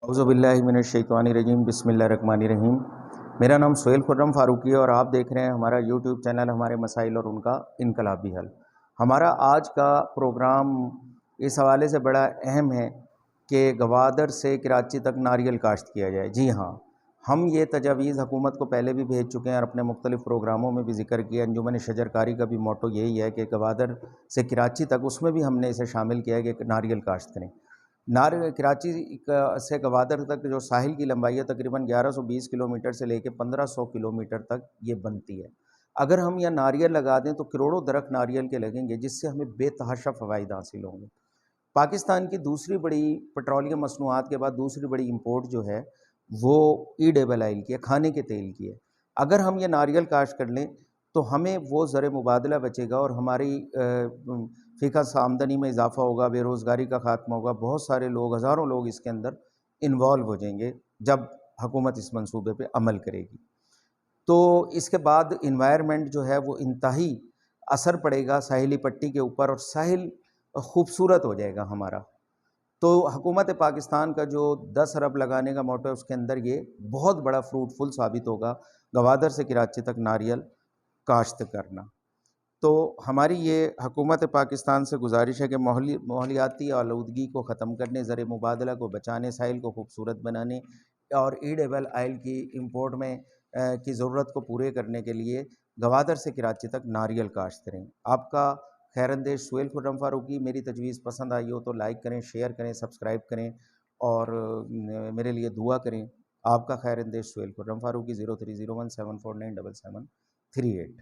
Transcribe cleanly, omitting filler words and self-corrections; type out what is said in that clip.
اعوذ باللہ من الشیطان الرجیم، بسم اللہ الرحمن الرحیم۔ میرا نام سہیل خرم فاروقی ہے اور آپ دیکھ رہے ہیں ہمارا یوٹیوب چینل ہمارے مسائل اور ان کا انقلابی حل۔ ہمارا آج کا پروگرام اس حوالے سے بڑا اہم ہے کہ گوادر سے کراچی تک ناریل کاشت کیا جائے۔ جی ہاں، ہم یہ تجاویز حکومت کو پہلے بھی بھیج چکے ہیں اور اپنے مختلف پروگراموں میں بھی ذکر کیا۔ انجمن شجرکاری کا بھی موٹو یہی ہے کہ گوادر سے کراچی تک، اس میں بھی ہم نے اسے شامل کیا ہے کہ ناریل کاشت کریں۔ کراچی سے گوادر تک جو ساحل کی لمبائی ہے تقریباً 1120 کلومیٹر سے لے کے 1500 کلومیٹر تک یہ بنتی ہے۔ اگر ہم یہ ناریل لگا دیں تو کروڑوں درخت ناریل کے لگیں گے، جس سے ہمیں بے تحاشا فوائد حاصل ہوں گے۔ پاکستان کی دوسری بڑی پیٹرولیم مصنوعات کے بعد دوسری بڑی امپورٹ جو ہے وہ ایڈیبل آئل کی ہے، کھانے کے تیل کی ہے۔ اگر ہم یہ ناریل کاشت کر لیں تو ہمیں وہ زر مبادلہ بچے گا اور ہماری فی کس آمدنی میں اضافہ ہوگا، بے روزگاری کا خاتمہ ہوگا۔ بہت سارے لوگ، ہزاروں لوگ اس کے اندر انوالو ہو جائیں گے جب حکومت اس منصوبے پہ عمل کرے گی۔ تو اس کے بعد انوائرمنٹ جو ہے وہ انتہائی اثر پڑے گا ساحلی پٹی کے اوپر، اور ساحل خوبصورت ہو جائے گا ہمارا۔ تو حکومت پاکستان کا جو 10 ارب لگانے کا موٹو ہے، اس کے اندر یہ بہت بڑا فروٹفل ثابت ہوگا، گوادر سے کراچی تک ناریل کاشت کرنا۔ تو ہماری یہ حکومت پاکستان سے گزارش ہے کہ ماحولیاتی آلودگی کو ختم کرنے، زر مبادلہ کو بچانے، ساحل کو خوبصورت بنانے اور ایڈیبل آئل کی امپورٹ میں کی ضرورت کو پورے کرنے کے لیے گوادر سے کراچی تک ناریل کاشت کریں۔ آپ کا خیر اندیش سہیل خرم فاروقی۔ میری تجویز پسند آئی ہو تو لائک کریں، شیئر کریں، سبسکرائب کریں اور میرے لیے دعا کریں۔ آپ کا خیر اندیش سہیل خرم فاروقی، 030174977738۔